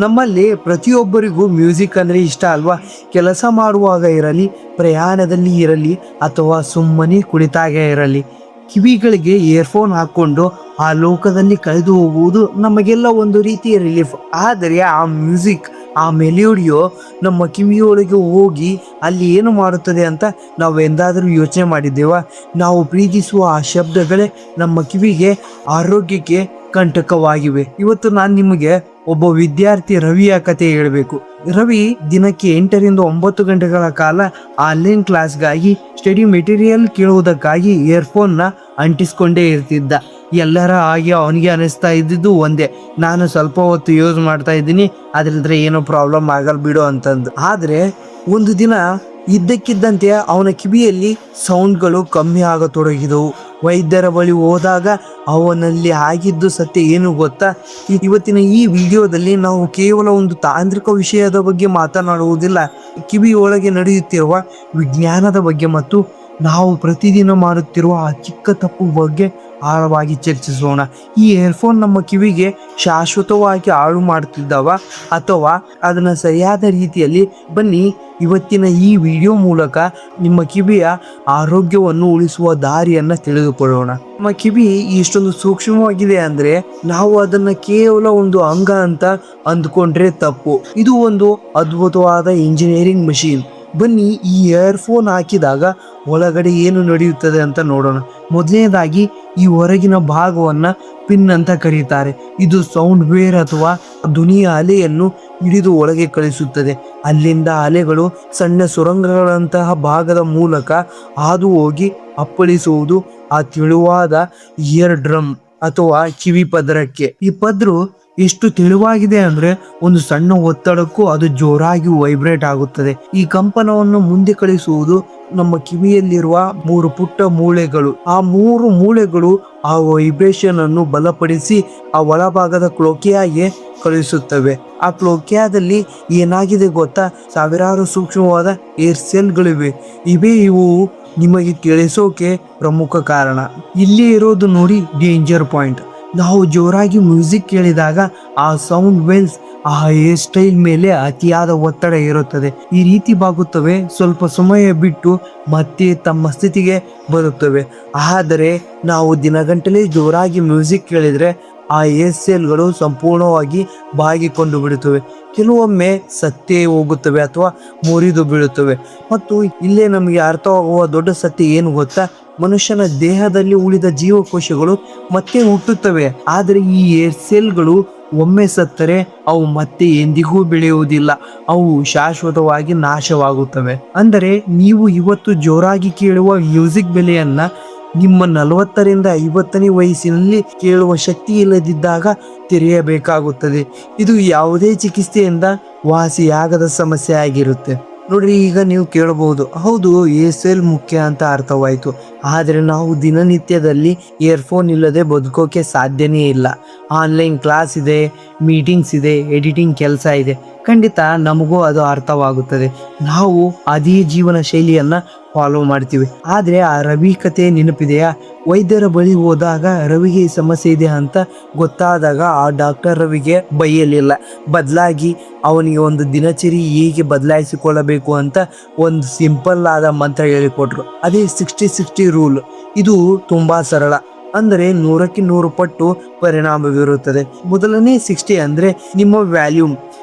ನಮ್ಮಲ್ಲಿ ಪ್ರತಿಯೊಬ್ಬರಿಗೂ ಮ್ಯೂಸಿಕ್ ಅಂದರೆ ಇಷ್ಟ ಅಲ್ವಾ? ಕೆಲಸ ಮಾಡುವಾಗ ಇರಲಿ, ಪ್ರಯಾಣದಲ್ಲಿ ಇರಲಿ, ಅಥವಾ ಸುಮ್ಮನೆ ಕುಳಿತಾಗ ಇರಲಿ, ಕಿವಿಗಳಿಗೆ ಇಯರ್ಫೋನ್ ಹಾಕ್ಕೊಂಡು ಆ ಲೋಕದಲ್ಲಿ ಕಳೆದು ಹೋಗುವುದು ನಮಗೆಲ್ಲ ಒಂದು ರೀತಿಯ ರಿಲೀಫ್. ಆದರೆ ಆ ಮ್ಯೂಸಿಕ್, ಆ ಮೆಲೋಡಿಯೋ ನಮ್ಮ ಕಿವಿಯೊಳಗೆ ಹೋಗಿ ಅಲ್ಲಿ ಏನು ಮಾಡುತ್ತದೆ ಅಂತ ನಾವು ಎಂದಾದರೂ ಯೋಚನೆ ಮಾಡಿದ್ದೇವಾ? ನಾವು ಪ್ರೀತಿಸುವ ಆ ಶಬ್ದಗಳೇ ನಮ್ಮ ಕಿವಿಗೆ, ಆರೋಗ್ಯಕ್ಕೆ ಕಂಟಕವಾಗಿವೆ. ಇವತ್ತು ನಾನು ನಿಮಗೆ ಒಬ್ಬ ವಿದ್ಯಾರ್ಥಿ ರವಿಯ ಕತೆ ಹೇಳಬೇಕು. ರವಿ ದಿನಕ್ಕೆ 8ರಿಂದ 9 ಗಂಟೆಗಳ ಕಾಲ ಆನ್ಲೈನ್ ಕ್ಲಾಸ್ಗಾಗಿ, ಸ್ಟಡಿ ಮೆಟೀರಿಯಲ್ ಕೇಳುವುದಕ್ಕಾಗಿ ಇಯರ್ಫೋನ್ನ ಅಂಟಿಸ್ಕೊಂಡೇ ಇರ್ತಿದ್ದ. ಎಲ್ಲರ ಹಾಗೆ ಅವನಿಗೆ ಅನಿಸ್ತಾ ಇದ್ದಿದ್ದು ಒಂದೇ, ನಾನು ಸ್ವಲ್ಪ ಹೊತ್ತು ಯೂಸ್ ಮಾಡ್ತಾ ಇದ್ದೀನಿ, ಅದರಿಂದ ಏನೋ ಪ್ರಾಬ್ಲಮ್ ಆಗಲ್ಲ ಬಿಡು ಅಂತಂದು. ಆದರೆ ಒಂದು ದಿನ ಇದ್ದಕ್ಕಿದ್ದಂತೆ ಅವನ ಕಿವಿಯಲ್ಲಿ ಸೌಂಡ್ಗಳು ಕಮ್ಮಿ ಆಗತೊಡಗಿದವು. ವೈದ್ಯರ ಬಳಿ ಹೋದಾಗ ಅವನಲ್ಲಿ ಆಗಿದ್ದು ಸತ್ಯ ಏನು ಗೊತ್ತಾ? ಇವತ್ತಿನ ಈ ವಿಡಿಯೋದಲ್ಲಿ ನಾವು ಕೇವಲ ಒಂದು ತಾಂತ್ರಿಕ ವಿಷಯದ ಬಗ್ಗೆ ಮಾತನಾಡುವುದಿಲ್ಲ, ಕಿವಿಯೊಳಗೆ ನಡೆಯುತ್ತಿರುವ ವಿಜ್ಞಾನದ ಬಗ್ಗೆ ಮತ್ತು ನಾವು ಪ್ರತಿದಿನ ಮಾಡುತ್ತಿರುವ ಆ ಚಿಕ್ಕ ತಪ್ಪು ಬಗ್ಗೆ ಆಳವಾಗಿ ಚರ್ಚಿಸೋಣ. ಈ ಇಯರ್ಫೋನ್ ನಮ್ಮ ಕಿವಿಗೆ ಶಾಶ್ವತವಾಗಿ ಹಾಳು ಮಾಡುತ್ತಿದ್ದವ ಅಥವಾ ಅದನ್ನು ಸರಿಯಾದ ರೀತಿಯಲ್ಲಿ? ಬನ್ನಿ ಇವತ್ತಿನ ಈ ವಿಡಿಯೋ ಮೂಲಕ ನಿಮ್ಮ ಕಿವಿಯ ಆರೋಗ್ಯವನ್ನು ಉಳಿಸುವ ದಾರಿಯನ್ನು ತಿಳಿದುಕೊಳ್ಳೋಣ. ನಮ್ಮ ಕಿವಿ ಇಷ್ಟೊಂದು ಸೂಕ್ಷ್ಮವಾಗಿದೆ ಅಂದರೆ ನಾವು ಅದನ್ನು ಕೇವಲ ಒಂದು ಅಂಗ ಅಂತ ಅಂದ್ಕೊಂಡ್ರೆ ತಪ್ಪು. ಇದು ಒಂದು ಅದ್ಭುತವಾದ ಇಂಜಿನಿಯರಿಂಗ್ ಮಷೀನ್. ಬನ್ನಿ ಈ ಇಯರ್ಫೋನ್ ಹಾಕಿದಾಗ ಒಳಗಡೆ ಏನು ನಡೆಯುತ್ತದೆ ಅಂತ ನೋಡೋಣ. ಮೊದಲನೇದಾಗಿ ಈ ಹೊರಗಿನ ಭಾಗವನ್ನು ಪಿನ್ ಅಂತ ಕರೀತಾರೆ. ಇದು ಸೌಂಡ್ ವೇರ್ ಅಥವಾ ಧ್ವನಿಯ ಅಲೆಯನ್ನು ಹಿಡಿದು ಒಳಗೆ ಕಳಿಸುತ್ತದೆ. ಅಲ್ಲಿಂದ ಅಲೆಗಳು ಸಣ್ಣ ಸುರಂಗಗಳಂತಹ ಭಾಗದ ಮೂಲಕ ಹಾದು ಹೋಗಿ ಅಪ್ಪಳಿಸುವುದು ಆ ತೆಳುವಾದ ಇಯರ್ ಡ್ರಮ್ ಅಥವಾ ಕಿವಿ ಪದರಕ್ಕೆ. ಈ ಪದರು ಎಷ್ಟು ತೆಳುವಾಗಿದೆ ಅಂದರೆ ಒಂದು ಸಣ್ಣ ಒತ್ತಡಕ್ಕೂ ಅದು ಜೋರಾಗಿ ವೈಬ್ರೇಟ್ ಆಗುತ್ತದೆ. ಈ ಕಂಪನವನ್ನು ಮುಂದೆ ಕಳಿಸುವುದು ನಮ್ಮ ಕಿವಿಯಲ್ಲಿರುವ 3 ಪುಟ್ಟ ಮೂಳೆಗಳು. ಆ 3 ಮೂಳೆಗಳು ಆ ವೈಬ್ರೇಷನ್ ಅನ್ನು ಬಲಪಡಿಸಿ ಆ ಒಳಭಾಗದ ಕ್ಲೋಕಿಯಾಗೆ ಕಳಿಸುತ್ತವೆ. ಆ ಕ್ಲೋಕಿಯಾದಲ್ಲಿ ಏನಾಗಿದೆ ಗೊತ್ತಾ? ಸಾವಿರಾರು ಸೂಕ್ಷ್ಮವಾದ ಏರ್ ಸೆಲ್ಗಳಿವೆ. ಇವು ನಿಮಗೆ ಕೇಳಿಸೋಕೆ ಪ್ರಮುಖ ಕಾರಣ. ಇಲ್ಲಿ ಇರೋದು ನೋಡಿ ಡೇಂಜರ್ ಪಾಯಿಂಟ್. ನಾವು ಜೋರಾಗಿ ಮ್ಯೂಸಿಕ್ ಕೇಳಿದಾಗ ಆ ಸೌಂಡ್ ವೇವ್ಸ್ ಆ ಹೇರ್ ಸ್ಟೈಲ್ ಮೇಲೆ ಅತಿಯಾದ ಒತ್ತಡ ಇರುತ್ತದೆ. ಈ ರೀತಿ ಬಾಗುತ್ತವೆ, ಸ್ವಲ್ಪ ಸಮಯ ಬಿಟ್ಟು ಮತ್ತೆ ತಮ್ಮ ಸ್ಥಿತಿಗೆ ಬರುತ್ತವೆ. ಆದರೆ ನಾವು ದಿನಗಂಟಲೆ ಜೋರಾಗಿ ಮ್ಯೂಸಿಕ್ ಕೇಳಿದರೆ ಆ ಹೇರ್ ಸೆಲ್ಗಳು ಸಂಪೂರ್ಣವಾಗಿ ಬಾಗಿಕೊಂಡು ಬಿಡುತ್ತವೆ. ಕೆಲವೊಮ್ಮೆ ಸತ್ತೇ ಹೋಗುತ್ತವೆ ಅಥವಾ ಮುರಿದು ಬೀಳುತ್ತವೆ. ಮತ್ತು ಇಲ್ಲೇ ನಮಗೆ ಅರ್ಥವಾಗುವ ದೊಡ್ಡ ಸತ್ಯ ಏನು ಗೊತ್ತಾ? ಮನುಷ್ಯನ ದೇಹದಲ್ಲಿ ಉಳಿದ ಜೀವಕೋಶಗಳು ಮತ್ತೆ ಹುಟ್ಟುತ್ತವೆ. ಆದರೆ ಈ ಹೇರ್ ಸೆಲ್ಗಳು ಒಮ್ಮೆ ಸತ್ತರೆ ಅವು ಮತ್ತೆ ಎಂದಿಗೂ ಬೆಳೆಯುವುದಿಲ್ಲ. ಅವು ಶಾಶ್ವತವಾಗಿ ನಾಶವಾಗುತ್ತವೆ. ಅಂದರೆ ನೀವು ಇವತ್ತು ಜೋರಾಗಿ ಕೇಳುವ ಮ್ಯೂಸಿಕ್ ಬೆಲೆಯನ್ನ ನಿಮ್ಮ 40ರಿಂದ 50ನೇ ವಯಸ್ಸಿನಲ್ಲಿ ಕೇಳುವ ಶಕ್ತಿ ಇಲ್ಲದಿದ್ದಾಗ ತೆರೆಯಬೇಕಾಗುತ್ತದೆ. ಇದು ಯಾವುದೇ ಚಿಕಿತ್ಸೆಯಿಂದ ವಾಸಿಯಾಗದ ಸಮಸ್ಯೆ ಆಗಿರುತ್ತೆ. ನೋಡ್ರಿ, ಈಗ ನೀವು ಕೇಳಬಹುದು, ಹೌದು ಏರ್ ಮುಖ್ಯ ಅಂತ ಅರ್ಥವಾಯಿತು, ಆದರೆ ನಾವು ದಿನನಿತ್ಯದಲ್ಲಿ ಇಯರ್ಫೋನ್ ಇಲ್ಲದೆ ಬದುಕೋಕೆ ಸಾಧ್ಯನೇ ಇಲ್ಲ. ಆನ್ಲೈನ್ ಕ್ಲಾಸ್ ಇದೆ, ಮೀಟಿಂಗ್ಸ್ ಇದೆ, ಎಡಿಟಿಂಗ್ ಕೆಲಸ ಇದೆ, ಖಂಡಿತ ನಮಗೂ ಅದು ಅರ್ಥವಾಗುತ್ತದೆ. ನಾವು ಅದೇ ಜೀವನ ಶೈಲಿಯನ್ನು ಫಾಲೋ ಮಾಡ್ತೀವಿ. ಆದರೆ ಆ ರವಿ ಕತೆ ನೆನಪಿದೆಯಾ? ವೈದ್ಯರ ಬಳಿ ಹೋದಾಗ ರವಿಗೆ ಈ ಸಮಸ್ಯೆ ಇದೆ ಅಂತ ಗೊತ್ತಾದಾಗ ಆ ಡಾಕ್ಟರ್ ರವಿಗೆ ಬೈಯಲಿಲ್ಲ, ಬದಲಾಗಿ ಅವನಿಗೆ ಒಂದು ದಿನಚರಿ ಹೇಗೆ ಬದಲಾಯಿಸಿಕೊಳ್ಳಬೇಕು ಅಂತ ಒಂದು ಸಿಂಪಲ್ ಆದ ಮಂತ್ರ ಹೇಳಿಕೊಟ್ರು. ಅದೇ 60-60 ರೂಲ್. ಇದು ತುಂಬಾ ಸರಳ, ಅಂದರೆ 100ಕ್ಕೆ 100 ಪಟ್ಟು ಪರಿಣಾಮವಿರುತ್ತದೆ. ಮೊದಲನೇ 60 ಅಂದರೆ ನಿಮ್ಮ ವ್ಯಾಲ್ಯೂಮ್.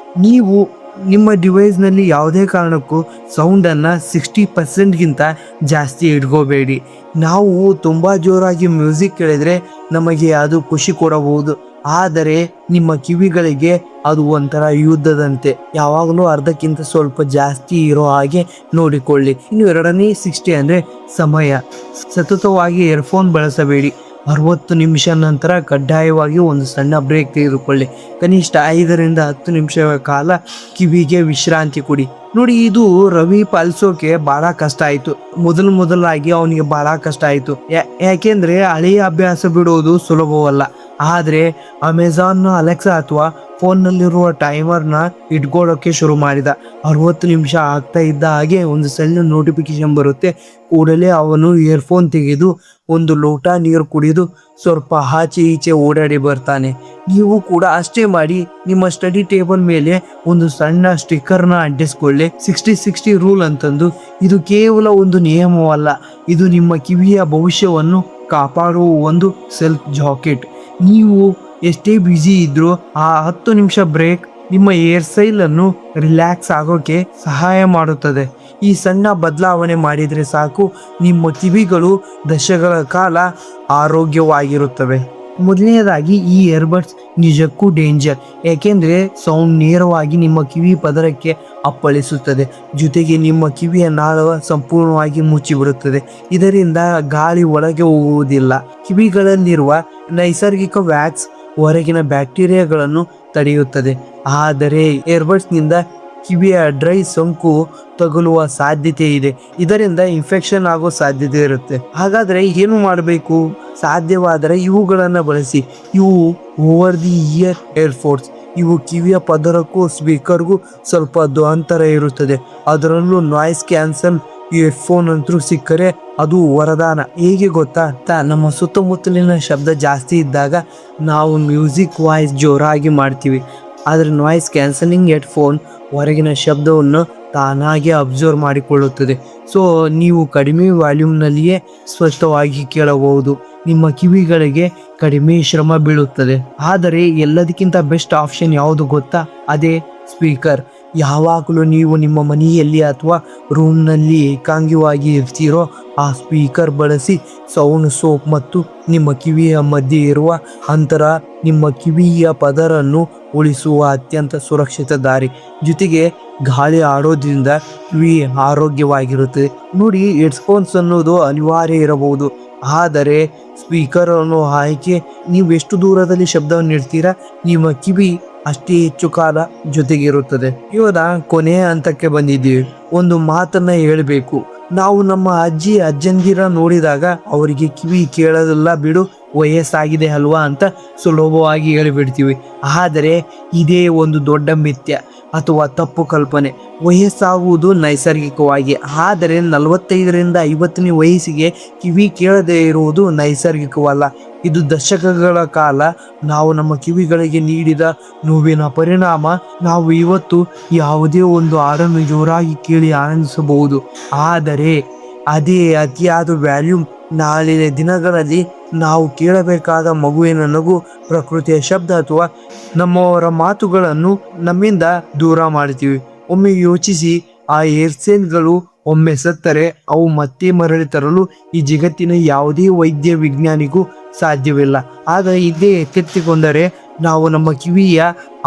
ನೀವು ನಿಮ್ಮ ಡಿವೈಸ್ನಲ್ಲಿ ಯಾವುದೇ ಕಾರಣಕ್ಕೂ ಸೌಂಡನ್ನು 60%ಗಿಂತ ಜಾಸ್ತಿ ಇಟ್ಕೋಬೇಡಿ. ನಾವು ತುಂಬ ಜೋರಾಗಿ ಮ್ಯೂಸಿಕ್ ಕೇಳಿದರೆ ನಮಗೆ ಅದು ಖುಷಿ ಕೊಡಬಹುದು, ಆದರೆ ನಿಮ್ಮ ಕಿವಿಗಳಿಗೆ ಅದು ಒಂಥರ ಯುದ್ಧದಂತೆ. ಯಾವಾಗಲೂ ಅರ್ಧಕ್ಕಿಂತ ಸ್ವಲ್ಪ ಜಾಸ್ತಿ ಇರೋ ಹಾಗೆ ನೋಡಿಕೊಳ್ಳಿ. ಇನ್ನು 2ನೇ 60 ಅಂದರೆ ಸಮಯ. ಸತತವಾಗಿ ಇಯರ್ಫೋನ್ ಬಳಸಬೇಡಿ. 60 ನಿಮಿಷ ನಂತರ ಕಡ್ಡಾಯವಾಗಿ ಒಂದು ಸಣ್ಣ ಬ್ರೇಕ್ ತೆಗೆದುಕೊಳ್ಳಿ. ಕನಿಷ್ಠ 5ರಿಂದ 10 ನಿಮಿಷಗಳ ಕಾಲ ಕಿವಿಗೆ ವಿಶ್ರಾಂತಿ ಕೊಡಿ. ನೋಡಿ, ಇದು ರವಿ ಪಾಲಿಸೋಕೆ ಭಾಳ ಕಷ್ಟ ಆಯಿತು. ಮೊದಲಾಗಿ ಅವನಿಗೆ ಭಾಳ ಕಷ್ಟ ಆಯಿತು. ಯಾಕೆಂದರೆ ಹಳೆಯ ಅಭ್ಯಾಸ ಬಿಡೋದು ಸುಲಭವಲ್ಲ. ಆದರೆ ಅಮೆಝಾನ್ನ ಅಲೆಕ್ಸಾ ಅಥವಾ ಫೋನ್ನಲ್ಲಿರುವ ಟೈಮರ್ನ ಇಟ್ಕೊಳ್ಳೋಕ್ಕೆ ಶುರು ಮಾಡಿದ. 60 ನಿಮಿಷ ಆಗ್ತಾ ಇದ್ದ ಹಾಗೆ ಒಂದು ಸಣ್ಣ ನೋಟಿಫಿಕೇಶನ್ ಬರುತ್ತೆ. ಕೂಡಲೇ ಅವನು ಇಯರ್ಫೋನ್ ತೆಗೆದು ಒಂದು ಲೋಟ ನೀರು ಕುಡಿದು ಸ್ವಲ್ಪ ಆಚೆ ಈಚೆ ಓಡಾಡಿ ಬರ್ತಾನೆ. ನೀವು ಕೂಡ ಅಷ್ಟೇ ಮಾಡಿ. ನಿಮ್ಮ ಸ್ಟಡಿ ಟೇಬಲ್ ಮೇಲೆ ಒಂದು ಸಣ್ಣ ಸ್ಟಿಕ್ಕರ್ನ ಅಂಟಿಸ್ಕೊಳ್ಳಿ. 60-60 ರೂಲ್ ಅಂತಂದು. ಇದು ಕೇವಲ ಒಂದು ನಿಯಮವಲ್ಲ, ಇದು ನಿಮ್ಮ ಕಿವಿಯ ಭವಿಷ್ಯವನ್ನು ಕಾಪಾಡುವ ಒಂದು ಸೆಲ್ಫ್ ಜಾಕೆಟ್. ನೀವು ಎಷ್ಟೇ ಬ್ಯುಸಿ ಇದ್ರೂ ಆ 10 ನಿಮಿಷ ಬ್ರೇಕ್ ನಿಮ್ಮ ಏರ್ ಸೈಲನ್ನು ರಿಲ್ಯಾಕ್ಸ್ ಆಗೋಕ್ಕೆ ಸಹಾಯ ಮಾಡುತ್ತದೆ. ಈ ಸಣ್ಣ ಬದಲಾವಣೆ ಮಾಡಿದರೆ ಸಾಕು, ನಿಮ್ಮ ಕಿವಿಗಳು ದಶಕಗಳ ಕಾಲ ಆರೋಗ್ಯವಾಗಿರುತ್ತವೆ. ಮೊದಲನೇದಾಗಿ, ಈ ಇಯರ್ಬಡ್ಸ್ ನಿಜಕ್ಕೂ ಡೇಂಜರ್, ಏಕೆಂದರೆ ಸೌಂಡ್ ನೇರವಾಗಿ ನಿಮ್ಮ ಕಿವಿ ಪದರಕ್ಕೆ ಅಪ್ಪಳಿಸುತ್ತದೆ. ಜೊತೆಗೆ ನಿಮ್ಮ ಕಿವಿಯ ನಾಳ ಸಂಪೂರ್ಣವಾಗಿ ಮುಚ್ಚಿಬಿಡುತ್ತದೆ. ಇದರಿಂದ ಗಾಳಿ ಒಳಗೆ ಹೋಗುವುದಿಲ್ಲ. ಕಿವಿಗಳಲ್ಲಿರುವ ನೈಸರ್ಗಿಕ ವ್ಯಾಕ್ಸ್ ಹೊರಗಿನ ಬ್ಯಾಕ್ಟೀರಿಯಾಗಳನ್ನು ತಡೆಯುತ್ತದೆ. ಆದರೆ ಏರ್ಬಡ್ಸ್ನಿಂದ ಕಿವಿಯ ಡ್ರೈ ಸೋಂಕು ತಗುಲುವ ಸಾಧ್ಯತೆ ಇದೆ. ಇದರಿಂದ ಇನ್ಫೆಕ್ಷನ್ ಆಗೋ ಸಾಧ್ಯತೆ ಇರುತ್ತೆ. ಹಾಗಾದರೆ ಏನು ಮಾಡಬೇಕು? ಸಾಧ್ಯವಾದರೆ ಇವುಗಳನ್ನು ಬಳಸಿ. ಇವು ಓವರ್ ದಿ ಇಯರ್ ಏರ್ಫೋರ್ಸ್. ಇವು ಕಿವಿಯ ಪದರಕ್ಕೂ ಸ್ಪೀಕರ್ಗೂ ಸ್ವಲ್ಪ ಅಂತರ ಇರುತ್ತದೆ. ಅದರಲ್ಲೂ ನಾಯ್ಸ್ ಕ್ಯಾನ್ಸಲ್ ಇಯರ್ಫೋನ್ ಅಂತೂ ಸಿಕ್ಕರೆ ಅದು ವರದಾನ. ಹೇಗೆ ಗೊತ್ತಾ, ನಮ್ಮ ಸುತ್ತಮುತ್ತಲಿನ ಶಬ್ದ ಜಾಸ್ತಿ ಇದ್ದಾಗ ನಾವು ಮ್ಯೂಸಿಕ್ ವಾಯ್ಸ್ ಜೋರಾಗಿ ಮಾಡ್ತೀವಿ. ಆದರೆ ನಾಯ್ಸ್ ಕ್ಯಾನ್ಸಲಿಂಗ್ ಹೆಡ್ಫೋನ್ ಹೊರಗಿನ ಶಬ್ದವನ್ನು ತಾನಾಗೆ ಅಬ್ಸರ್ವ್ ಮಾಡಿಕೊಳ್ಳುತ್ತದೆ. ಸೊ ನೀವು ಕಡಿಮೆ ವಾಲ್ಯೂಮ್ನಲ್ಲಿಯೇ ಸ್ಪಷ್ಟವಾಗಿ ಕೇಳಬಹುದು. ನಿಮ್ಮ ಕಿವಿಗಳಿಗೆ ಕಡಿಮೆ ಶ್ರಮ ಬೀಳುತ್ತದೆ. ಆದರೆ ಎಲ್ಲದಕ್ಕಿಂತ ಬೆಸ್ಟ್ ಆಪ್ಷನ್ ಯಾವುದು ಗೊತ್ತಾ? ಅದೇ ಸ್ಪೀಕರ್. ಯಾವಾಗಲೂ ನೀವು ನಿಮ್ಮ ಮನೆಯಲ್ಲಿ ಅಥವಾ ರೂಮ್ನಲ್ಲಿ ಏಕಾಂಗಿಯಾಗಿ ಇರ್ತೀರೋ ಆ ಸ್ಪೀಕರ್ ಬಳಸಿ. ಸೌಂಡ್ ಸೋಪ್ ಮತ್ತು ನಿಮ್ಮ ಕಿವಿಯ ಮಧ್ಯೆ ಇರುವ ಅಂತರ ನಿಮ್ಮ ಕಿವಿಯ ಪದರನ್ನು ಉಳಿಸುವ ಅತ್ಯಂತ ಸುರಕ್ಷಿತ ದಾರಿ. ಜೊತೆಗೆ ಗಾಳಿ ಆಡೋದ್ರಿಂದ ಕಿವಿ ಆರೋಗ್ಯವಾಗಿರುತ್ತದೆ. ನೋಡಿ, ಹೆಡ್ಫೋನ್ಸ್ ಅನ್ನೋದು ಅನಿವಾರ್ಯ ಇರಬಹುದು, ಆದರೆ ಸ್ಪೀಕರ್ ಅನ್ನೋ ಆಯ್ಕೆ ನೀವು ಎಷ್ಟು ದೂರದಲ್ಲಿ ಶಬ್ದವನ್ನು ಇಡ್ತೀರಾ, ನಿಮ್ಮ ಕಿವಿ ಅಷ್ಟೇ ಹೆಚ್ಚು ಕಾಲ ಜೊತೆಗಿರುತ್ತದೆ. ಇವಾಗ ಕೊನೆಯ ಹಂತಕ್ಕೆ ಬಂದಿದ್ದೀವಿ. ಒಂದು ಮಾತನ್ನ ಹೇಳಬೇಕು. ನಾವು ನಮ್ಮ ಅಜ್ಜಿ ಅಜ್ಜಂದಿರ ನೋಡಿದಾಗ ಅವರಿಗೆ ಕಿವಿ ಕೇಳೋದೆಲ್ಲ ಬಿಡು, ವಯಸ್ಸಾಗಿದೆ ಅಲ್ವಾ ಅಂತ ಸುಲಭವಾಗಿ ಹೇಳಿಬಿಡ್ತೀವಿ. ಆದರೆ ಇದೇ ಒಂದು ದೊಡ್ಡ ಮಿಥ್ಯ ಅಥವಾ ತಪ್ಪು ಕಲ್ಪನೆ. ವಯಸ್ಸಾಗುವುದು ನೈಸರ್ಗಿಕವಾಗಿ, ಆದರೆ 45ರಿಂದ 50ನೇ ವಯಸ್ಸಿಗೆ ಕಿವಿ ಕೇಳದೇ ಇರುವುದು ನೈಸರ್ಗಿಕವಲ್ಲ. ಇದು ದಶಕಗಳ ಕಾಲ ನಾವು ನಮ್ಮ ಕಿವಿಗಳಿಗೆ ನೀಡಿದ ನೋವಿನ ಪರಿಣಾಮ. ನಾವು ಇವತ್ತು ಯಾವುದೇ ಒಂದು ಹಾಡನ್ನು ಜೋರಾಗಿ ಕೇಳಿ ಆನಂದಿಸಬಹುದು, ಆದರೆ ಅದೇ ಅತಿಯಾದ ವ್ಯಾಲ್ಯೂಮ್ ನಾಳಿನ ದಿನಗಳಲ್ಲಿ ನಾವು ಕೇಳಬೇಕಾದ ಮಗುವಿನ ನಗು, ಪ್ರಕೃತಿಯ ಶಬ್ದ ಅಥವಾ ನಮ್ಮವರ ಮಾತುಗಳನ್ನು ನಮ್ಮಿಂದ ದೂರ ಮಾಡ್ತೀವಿ. ಒಮ್ಮೆ ಯೋಚಿಸಿ, ಆ ಏರ್ಸೆಲ್ಗಳು ಒಮ್ಮೆ ಸತ್ತರೆ ಅವು ಮತ್ತೆ ಮರಳಿ ತರಲು ಈ ಜಗತ್ತಿನ ಯಾವುದೇ ವೈದ್ಯ ವಿಜ್ಞಾನಿಗೂ ಸಾಧ್ಯವಿಲ್ಲ. ಆಗ ಇದೇ ಎಚ್ಚೆತ್ತುಕೊಂಡರೆ ನಾವು ನಮ್ಮ ಕಿವಿಯ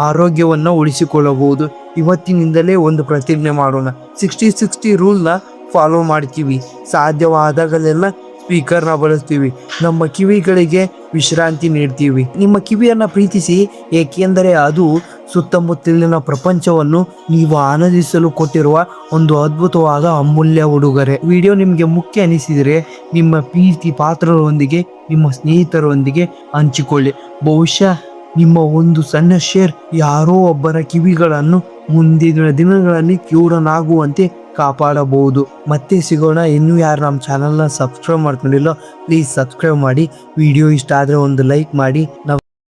ಆರೋಗ್ಯವನ್ನು ಉಳಿಸಿಕೊಳ್ಳಬಹುದು. ಇವತ್ತಿನಿಂದಲೇ ಒಂದು ಪ್ರತಿಜ್ಞೆ ಮಾಡೋಣ. 60-60 ರೂಲ್ನ ಫಾಲೋ ಮಾಡ್ತೀವಿ. ಸಾಧ್ಯವಾದಾಗಲೆಲ್ಲ ಸ್ಪೀಕರ್ನ ಬಳಸ್ತೀವಿ. ನಮ್ಮ ಕಿವಿಗಳಿಗೆ ವಿಶ್ರಾಂತಿ ನೀಡ್ತೀವಿ. ನಿಮ್ಮ ಕಿವಿಯನ್ನು ಪ್ರೀತಿಸಿ, ಏಕೆಂದರೆ ಅದು ಸುತ್ತಮುತ್ತಲಿನ ಪ್ರಪಂಚವನ್ನು ನೀವು ಆನಂದಿಸಲು ಕೊಟ್ಟಿರುವ ಒಂದು ಅದ್ಭುತವಾದ ಅಮೂಲ್ಯ ಉಡುಗೊರೆ. ವಿಡಿಯೋ ನಿಮಗೆ ಮುಖ್ಯ ಅನಿಸಿದರೆ ನಿಮ್ಮ ಪ್ರೀತಿ ಪಾತ್ರರೊಂದಿಗೆ, ನಿಮ್ಮ ಸ್ನೇಹಿತರೊಂದಿಗೆ ಹಂಚಿಕೊಳ್ಳಿ. ಬಹುಶಃ ನಿಮ್ಮ ಒಂದು ಸಣ್ಣ ಶೇರ್ ಯಾರೋ ಒಬ್ಬರ ಕಿವಿಗಳನ್ನು ಮುಂದಿನ ದಿನಗಳಲ್ಲಿ ಕ್ಯೂರನಾಗುವಂತೆ ಕಾಪಾಡಬಹುದು. ಮತ್ತೆ ಸಿಗೋಣ. ಇನ್ನೂ ಯಾರು ನಮ್ಮ ಚಾನಲ್ನ ಸಬ್ಸ್ಕ್ರೈಬ್ ಮಾಡ್ಕೊಂಡಿಲ್ಲೋ ಪ್ಲೀಸ್ ಸಬ್ಸ್ಕ್ರೈಬ್ ಮಾಡಿ. ವಿಡಿಯೋ ಇಷ್ಟ ಆದರೆ ಒಂದು ಲೈಕ್ ಮಾಡಿ.